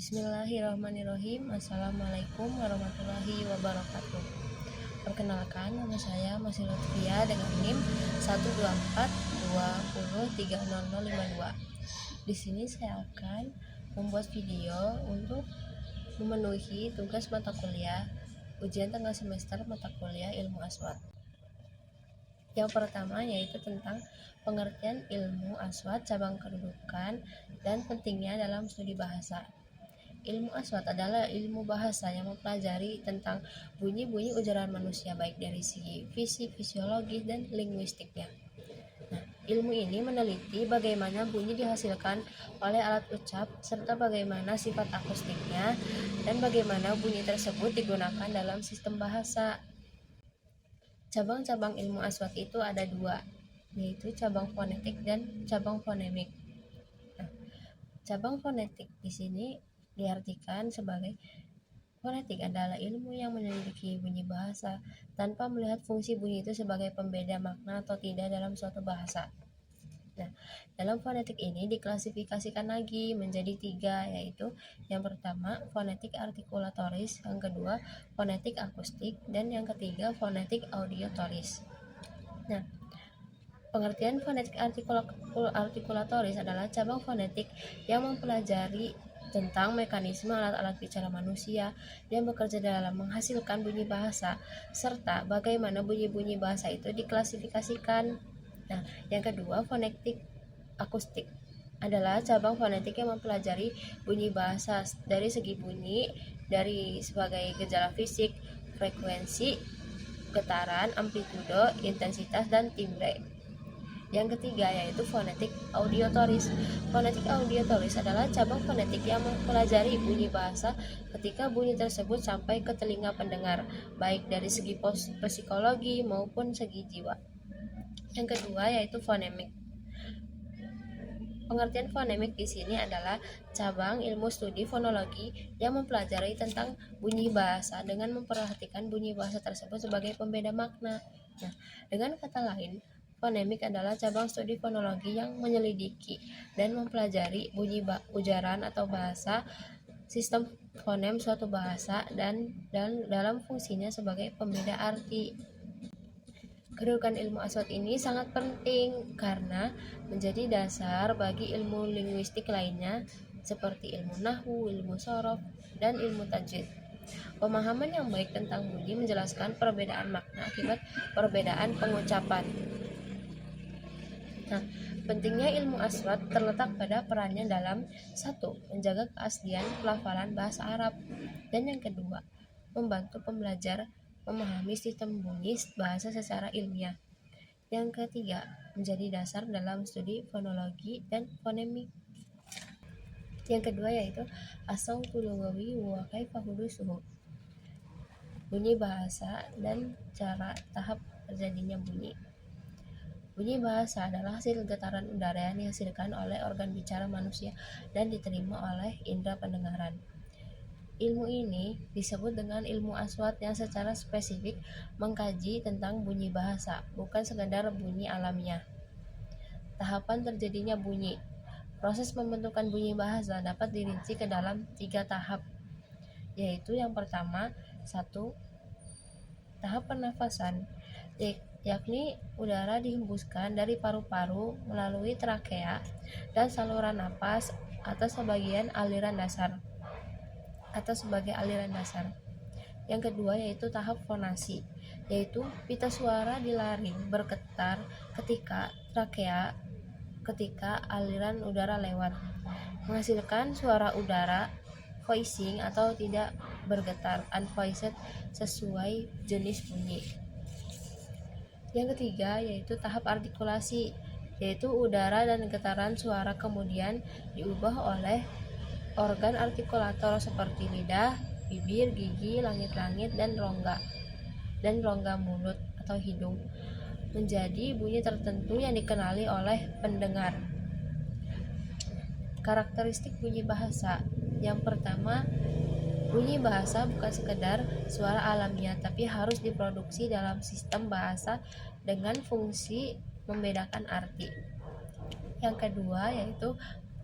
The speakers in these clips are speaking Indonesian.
Bismillahirrahmanirrahim. Assalamualaikum warahmatullahi wabarakatuh. Perkenalkan, nama saya Masih Lutfia dengan NIM 124203052. Di sini saya akan membuat video untuk memenuhi tugas mata kuliah ujian tengah semester mata kuliah Ilmu Aswad. Yang pertama yaitu tentang pengertian ilmu aswad, cabang kedudukan, dan pentingnya dalam studi bahasa. Ilmu aswad adalah ilmu bahasa yang mempelajari tentang bunyi-bunyi ujaran manusia baik dari segi fisik, fisiologis, dan linguistiknya. Nah, ilmu ini meneliti bagaimana bunyi dihasilkan oleh alat ucap serta bagaimana sifat akustiknya dan bagaimana bunyi tersebut digunakan dalam sistem bahasa. Cabang-cabang ilmu aswad itu ada dua, yaitu cabang fonetik dan cabang fonemik. Nah, cabang fonetik di sini diartikan sebagai fonetik adalah ilmu yang menyelidiki bunyi bahasa tanpa melihat fungsi bunyi itu sebagai pembeda makna atau tidak dalam suatu bahasa. Nah, dalam fonetik ini diklasifikasikan lagi menjadi tiga, yaitu yang pertama fonetik artikulatoris, yang kedua fonetik akustik, dan yang ketiga fonetik audiotoris. Nah, pengertian fonetik artikulatoris adalah cabang fonetik yang mempelajari tentang mekanisme alat-alat bicara manusia yang bekerja dalam menghasilkan bunyi bahasa serta bagaimana bunyi-bunyi bahasa itu diklasifikasikan. Nah, yang kedua fonetik akustik adalah cabang fonetik yang mempelajari bunyi bahasa dari segi bunyi, dari sebagai gejala fisik, frekuensi, getaran, amplitudo, intensitas, dan timbre. Yang ketiga yaitu fonetik audiotoris. Fonetik audiotoris adalah cabang fonetik yang mempelajari bunyi bahasa ketika bunyi tersebut sampai ke telinga pendengar, baik dari segi psikologi maupun segi jiwa. Yang kedua yaitu fonemik. Pengertian fonemik di sini adalah cabang ilmu studi fonologi yang mempelajari tentang bunyi bahasa dengan memperhatikan bunyi bahasa tersebut sebagai pembeda makna. Nah, dengan kata lain, fonemik adalah cabang studi fonologi yang menyelidiki dan mempelajari bunyi ujaran atau bahasa, sistem fonem suatu bahasa dan dalam fungsinya sebagai pembeda arti. Kedudukan ilmu aswad ini sangat penting karena menjadi dasar bagi ilmu linguistik lainnya seperti ilmu nahwu, ilmu sorof, dan ilmu tajwid. Pemahaman yang baik tentang bunyi menjelaskan perbedaan makna akibat perbedaan pengucapan. Nah, pentingnya ilmu aswad terletak pada perannya dalam 1. Menjaga keaslian pelafalan bahasa Arab, dan yang kedua, membantu pembelajar memahami sistem bunyi bahasa secara ilmiah. Yang ketiga, menjadi dasar dalam studi fonologi dan fonemik. Yang kedua yaitu as-sautul lughawi wa kaifa hudusuhu. Bunyi bahasa dan cara tahap terjadinya bunyi. Bunyi bahasa adalah hasil getaran udara yang dihasilkan oleh organ bicara manusia dan diterima oleh indera pendengaran. Ilmu ini disebut dengan ilmu aswad yang secara spesifik mengkaji tentang bunyi bahasa, bukan sekadar bunyi alamiah. Tahapan terjadinya bunyi. Proses pembentukan bunyi bahasa dapat dirinci ke dalam 3 tahap, yaitu yang pertama, 1. Tahap pernafasan, yakni udara dihembuskan dari paru-paru melalui trakea dan saluran napas atau sebagai aliran dasar. Yang kedua yaitu tahap fonasi, yaitu pita suara di laring bergetar ketika trakea ketika aliran udara lewat, menghasilkan suara udara voicing atau tidak bergetar unvoiced sesuai jenis bunyi. Yang ketiga yaitu tahap artikulasi, yaitu udara dan getaran suara kemudian diubah oleh organ artikulator seperti lidah, bibir, gigi, langit-langit, dan rongga mulut atau hidung menjadi bunyi tertentu yang dikenali oleh pendengar. Karakteristik bunyi bahasa. Yang pertama, bunyi bahasa bukan sekedar suara alamiah tapi harus diproduksi dalam sistem bahasa dengan fungsi membedakan arti. Yang kedua yaitu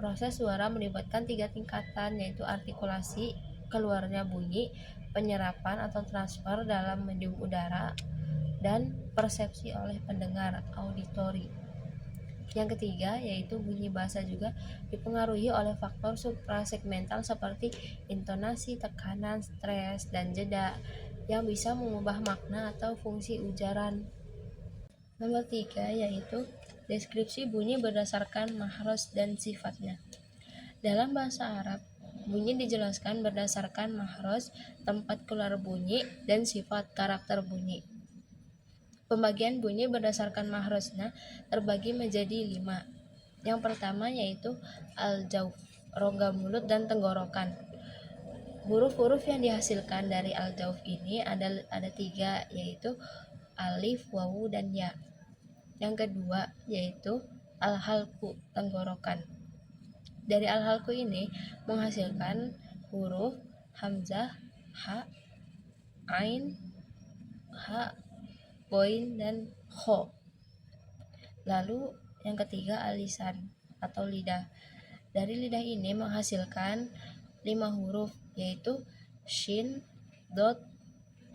Proses suara melibatkan 3 tingkatan, yaitu artikulasi, keluarnya bunyi, penyerapan atau transfer dalam medium udara, dan persepsi oleh pendengar, auditori. Yang ketiga yaitu bunyi bahasa juga dipengaruhi oleh faktor suprasegmental seperti intonasi, tekanan, stres, dan jeda yang bisa mengubah makna atau fungsi ujaran. Nomor 3 yaitu deskripsi bunyi berdasarkan mahros dan sifatnya. Dalam bahasa Arab, bunyi dijelaskan berdasarkan mahros, tempat keluar bunyi, dan sifat karakter bunyi. Pembagian bunyi berdasarkan mahrosnya terbagi menjadi 5. Yang pertama yaitu al-jauf, rongga mulut dan tenggorokan. Huruf-huruf yang dihasilkan dari al-jauf ini ada 3, yaitu alif, wawu, dan ya. Yang kedua yaitu al-halku, tenggorokan. Dari al-halku ini menghasilkan huruf hamzah, ha, ain, ha, boin, dan kho. Lalu yang ketiga alisan atau lidah. Dari lidah ini menghasilkan 5 huruf, yaitu shin, dot,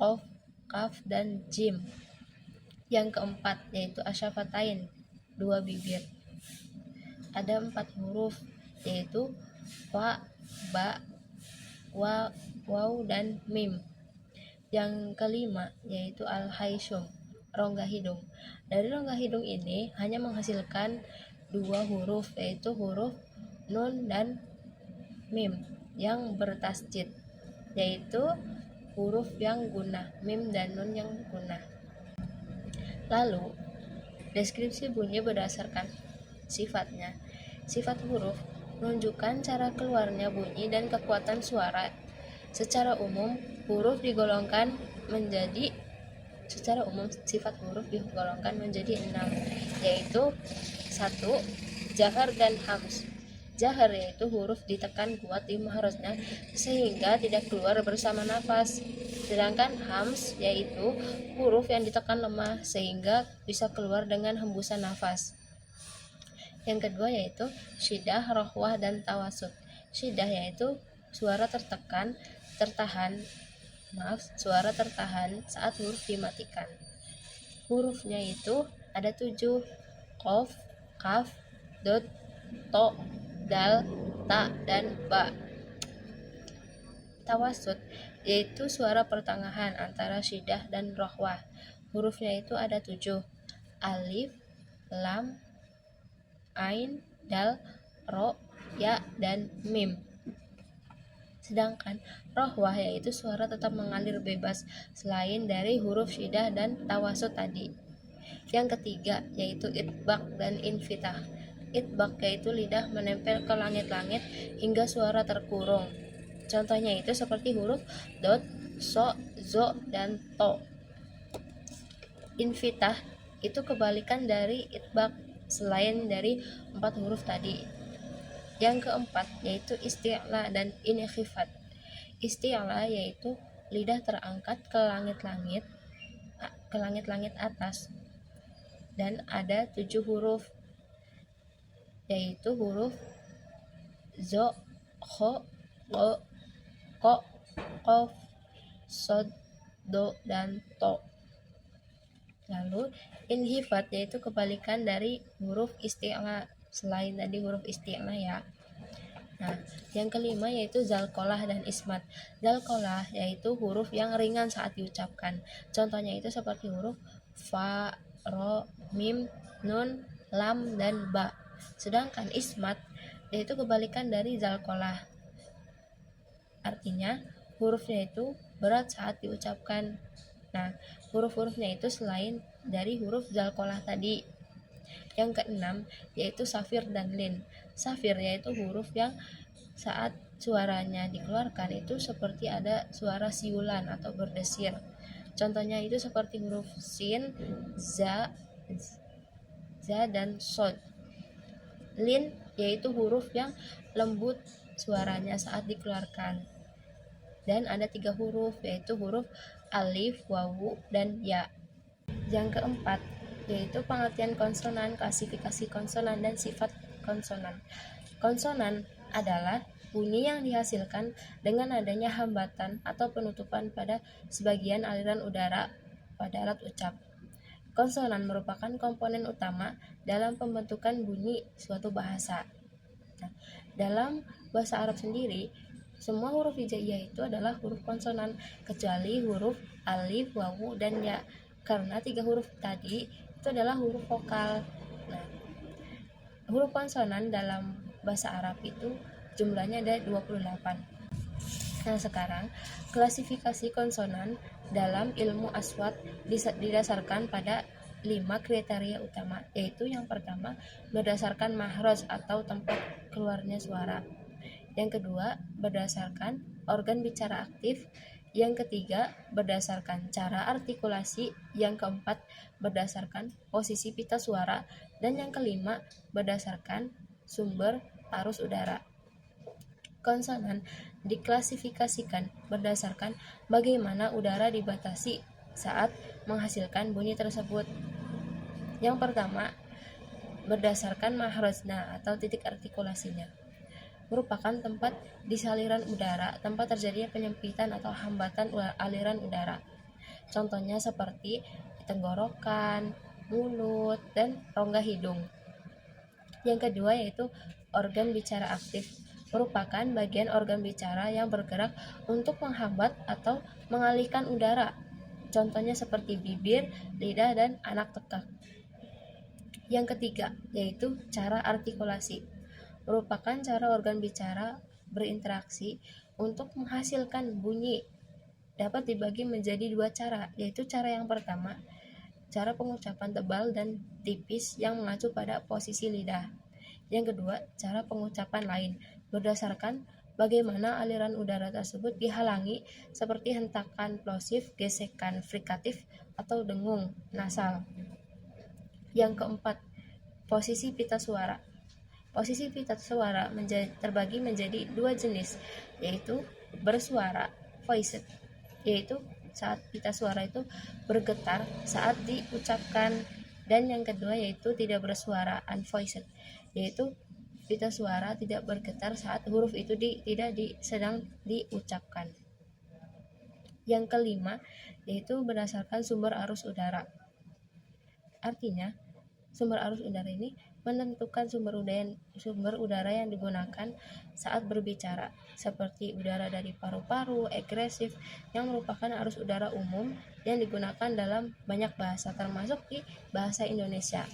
qaf, kaf, dan jim. Yang keempat yaitu asyafatain, 2 bibir. Ada 4 huruf, yaitu fa, ba, wa, waw, dan mim. Yang kelima yaitu al-haishum, rongga hidung. Dari rongga hidung ini hanya menghasilkan 2 huruf, yaitu huruf nun dan mim yang bertasjid, yaitu huruf yang gunah, mim dan nun yang gunah. Lalu deskripsi bunyi berdasarkan sifatnya. Sifat huruf menunjukkan cara keluarnya bunyi dan kekuatan suara. Secara umum sifat huruf digolongkan menjadi 6, yaitu 1. Jahar dan hams. Jahar yaitu huruf ditekan kuat di mahrosnya sehingga tidak keluar bersama nafas. Sedangkan hams yaitu huruf yang ditekan lemah sehingga bisa keluar dengan hembusan nafas. Yang kedua yaitu syiddah, rohwah, dan tawasud. Syiddah yaitu suara tertahan saat huruf dimatikan. Hurufnya itu ada 7, qaf, kaf, dot, to, dal, ta, dan ba. Tawasud yaitu suara pertengahan antara syiddah dan rohwah. Hurufnya itu ada 7, alif, lam, ain, dal, ro, ya, dan mim. Sedangkan rohwah yaitu suara tetap mengalir bebas selain dari huruf syiddah dan tawasud tadi. Yang ketiga yaitu itbaq dan infitah. Itbaq yaitu lidah menempel ke langit-langit hingga suara terkurung. Contohnya itu seperti huruf dot, so, zo, dan to. Infitah itu kebalikan dari itbaq selain dari 4 huruf tadi. Yang keempat yaitu isti'la dan inkhifat. Isti'la yaitu lidah terangkat ke langit-langit atas, dan ada 7 huruf, yaitu huruf zo, kho, go, ko, qof, sod, do, dan to. Lalu inhifat yaitu kebalikan dari huruf isti'la selain tadi huruf isti'la ya. Nah, yang kelima yaitu zalqalah dan ismat. Zalqalah yaitu huruf yang ringan saat diucapkan. Contohnya itu seperti huruf fa, ro, mim, nun, lam, dan ba. Sedangkan ismat yaitu kebalikan dari zalqalah. Artinya hurufnya itu berat saat diucapkan. Nah, huruf-hurufnya itu selain dari huruf zalqalah tadi. Yang keenam yaitu safir dan lin. Safir yaitu huruf yang saat suaranya dikeluarkan itu seperti ada suara siulan atau berdesir. Contohnya itu seperti huruf sin, za, dan sod. Lin yaitu huruf yang lembut suaranya saat dikeluarkan. Dan ada 3 huruf, yaitu huruf alif, wawu, dan ya. Yang keempat yaitu pengertian konsonan, klasifikasi konsonan, dan sifat konsonan. Konsonan adalah bunyi yang dihasilkan dengan adanya hambatan atau penutupan pada sebagian aliran udara pada alat ucap. Konsonan merupakan komponen utama dalam pembentukan bunyi suatu bahasa. Nah, dalam bahasa Arab sendiri, semua huruf hijaiyah itu adalah huruf konsonan kecuali huruf alif, wawu, dan ya. Karena 3 huruf tadi itu adalah huruf vokal. Nah, huruf konsonan dalam bahasa Arab itu jumlahnya ada 28. Nah, sekarang klasifikasi konsonan dalam ilmu aswat didasarkan pada 5 kriteria utama, yaitu yang pertama berdasarkan mahraj atau tempat keluarnya suara. Yang kedua berdasarkan organ bicara aktif. Yang ketiga berdasarkan cara artikulasi. Yang keempat berdasarkan posisi pita suara. Dan yang kelima berdasarkan sumber arus udara. Konsonan diklasifikasikan berdasarkan bagaimana udara dibatasi saat menghasilkan bunyi tersebut. Yang pertama, berdasarkan mahrajna atau titik artikulasinya, merupakan tempat di saliran udara, tempat terjadinya penyempitan atau hambatan aliran udara. Contohnya seperti tenggorokan, mulut, dan rongga hidung. Yang kedua yaitu organ bicara aktif, merupakan bagian organ bicara yang bergerak untuk menghambat atau mengalihkan udara. Contohnya seperti bibir, lidah, dan anak tekak. Yang ketiga yaitu cara artikulasi, merupakan cara organ bicara berinteraksi untuk menghasilkan bunyi. Dapat dibagi menjadi 2 cara, yaitu cara yang pertama, cara pengucapan tebal dan tipis yang mengacu pada posisi lidah. Yang kedua, cara pengucapan lain berdasarkan bagaimana aliran udara tersebut dihalangi seperti hentakan plosif, gesekan frikatif, atau dengung nasal. Yang keempat, posisi pita suara. Posisi pita suara terbagi menjadi 2 jenis, yaitu bersuara, voiced, yaitu saat pita suara itu bergetar saat diucapkan, dan yang kedua yaitu tidak bersuara, unvoiced, yaitu pita suara tidak bergetar saat huruf itu sedang diucapkan. Yang kelima yaitu berdasarkan sumber arus udara. Artinya, sumber arus udara ini menentukan sumber udara yang digunakan saat berbicara, seperti udara dari paru-paru, agresif, yang merupakan arus udara umum yang digunakan dalam banyak bahasa, termasuk di bahasa Indonesia.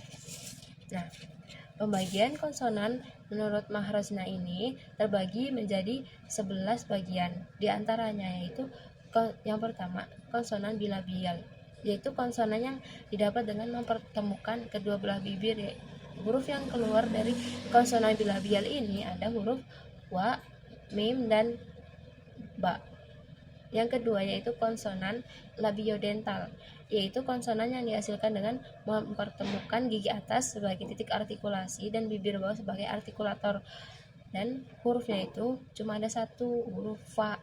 Nah, pembagian konsonan menurut mahrajna ini terbagi menjadi 11 bagian. Di antaranya yaitu yang pertama, konsonan bilabial, yaitu konsonan yang didapat dengan mempertemukan kedua belah bibir. Huruf yang keluar dari konsonan bilabial ini ada huruf wa, mim, dan ba. Yang kedua yaitu konsonan labiodental, yaitu konsonan yang dihasilkan dengan mempertemukan gigi atas sebagai titik artikulasi dan bibir bawah sebagai artikulator, dan hurufnya itu cuma ada 1, huruf fa.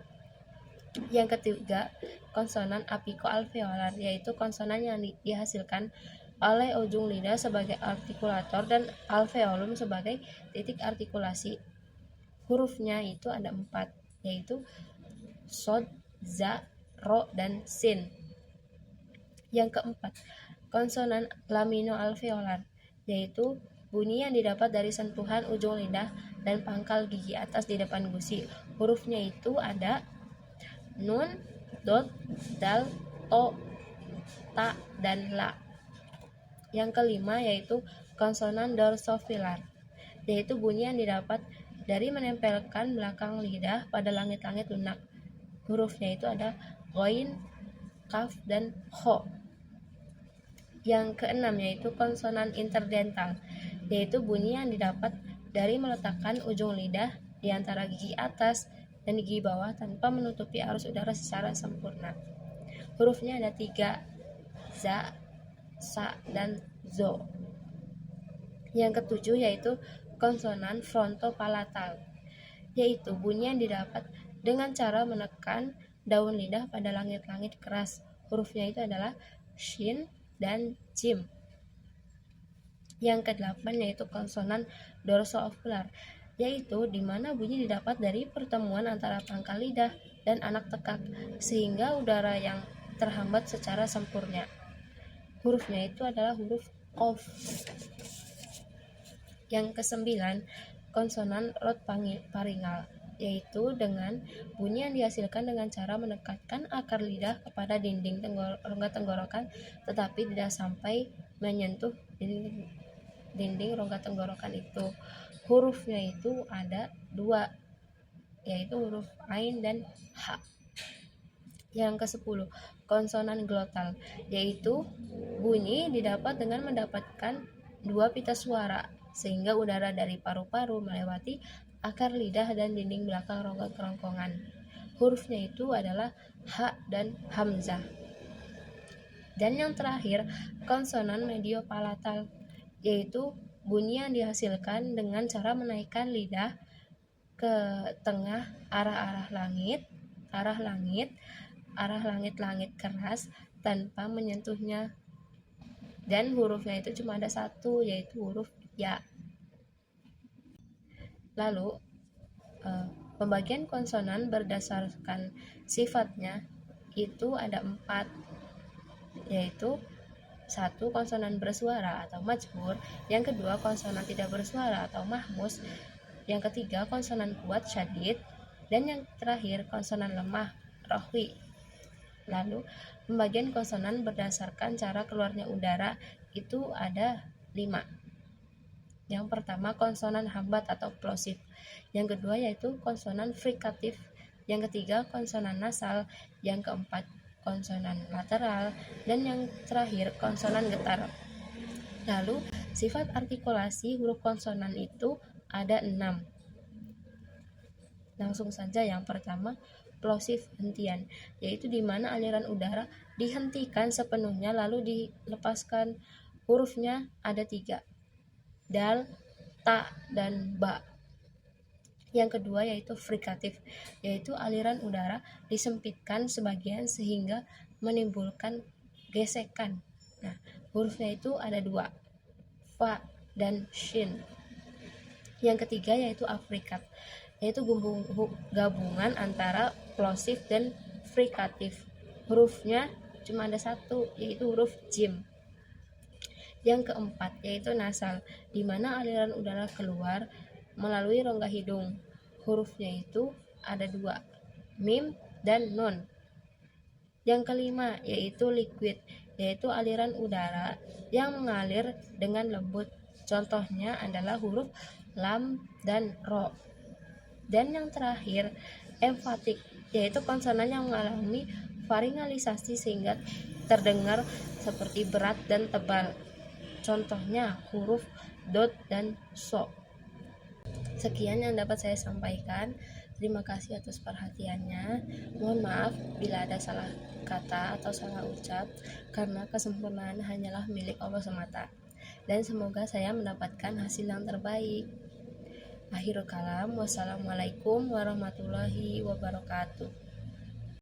Yang ketiga, konsonan apikoalveolar, yaitu konsonan yang dihasilkan oleh ujung lidah sebagai artikulator dan alveolum sebagai titik artikulasi. Hurufnya itu ada 4, yaitu sod, za, ro, dan sin. Yang keempat, konsonan laminoalveolar, yaitu bunyi yang didapat dari sentuhan ujung lidah dan pangkal gigi atas di depan gusi. Hurufnya itu ada nun, dot, dal, to, ta, dan la. Yang kelima yaitu konsonan dorsofilar, yaitu bunyi yang didapat dari menempelkan belakang lidah pada langit-langit lunak. Hurufnya itu ada ghain, kaf, dan kho. Yang keenam yaitu konsonan interdental, yaitu bunyi yang didapat dari meletakkan ujung lidah di antara gigi atas dan gigi bawah tanpa menutupi arus udara secara sempurna. Hurufnya ada 3, za, sa, dan zo. Yang ketujuh yaitu konsonan frontopalatal, yaitu bunyi yang didapat dengan cara menekan daun lidah pada langit-langit keras. Hurufnya itu adalah shin dan jim. Yang kedelapan yaitu konsonan dorsoovular, yaitu di mana bunyi didapat dari pertemuan antara pangkal lidah dan anak tekak, sehingga udara yang terhambat secara sempurna. Hurufnya itu adalah huruf qaf. Yang kesembilan, konsonan rot paringal, yaitu dengan bunyi yang dihasilkan dengan cara mendekatkan akar lidah kepada dinding rongga tenggorokan tetapi tidak sampai menyentuh dinding rongga tenggorokan itu. Hurufnya itu ada dua, yaitu huruf ain dan ha. Yang ke-10, konsonan glotal, yaitu bunyi didapat dengan mendapatkan dua pita suara sehingga udara dari paru-paru melewati akar lidah dan dinding belakang rongga kerongkongan. Hurufnya itu adalah ha dan hamzah. Dan yang terakhir, konsonan mediopalatal, yaitu bunyi yang dihasilkan dengan cara menaikkan lidah ke tengah arah langit keras tanpa menyentuhnya, dan hurufnya itu cuma ada satu, yaitu huruf ya. Lalu pembagian konsonan berdasarkan sifatnya itu ada 4, yaitu 1. Konsonan bersuara atau majhur, yang kedua konsonan tidak bersuara atau mahmus, yang ketiga konsonan kuat syadid, dan yang terakhir konsonan lemah rohwi. Lalu pembagian konsonan berdasarkan cara keluarnya udara itu ada 5. Yang pertama konsonan hambat atau plosif, yang kedua yaitu konsonan frikatif, yang ketiga konsonan nasal, yang keempat konsonan lateral, dan yang terakhir konsonan getar. Lalu sifat artikulasi huruf konsonan itu ada 6. Langsung saja, yang pertama plosif hentian, yaitu di mana aliran udara dihentikan sepenuhnya lalu dilepaskan. Hurufnya ada 3, dal, ta, dan ba. Yang kedua yaitu frikatif, yaitu aliran udara disempitkan sebagian sehingga menimbulkan gesekan. Nah, hurufnya itu ada 2, fa dan shin. Yang ketiga yaitu afrikat, yaitu gabungan antara plosif dan frikatif. Hurufnya cuma ada 1, yaitu huruf jim. Yang keempat yaitu nasal, di mana aliran udara keluar melalui rongga hidung. Hurufnya itu ada 2, mim dan nun. Yang kelima yaitu liquid, yaitu aliran udara yang mengalir dengan lembut. Contohnya adalah huruf lam dan ro. Dan yang terakhir emfatik, yaitu konsonan yang mengalami faringalisasi sehingga terdengar seperti berat dan tebal. Contohnya huruf dot dan so. Sekian yang dapat saya sampaikan. Terima kasih atas perhatiannya. Mohon maaf bila ada salah kata atau salah ucap, karena kesempurnaan hanyalah milik Allah semata. Dan semoga saya mendapatkan hasil yang terbaik. Akhirul kalam, wassalamualaikum warahmatullahi wabarakatuh.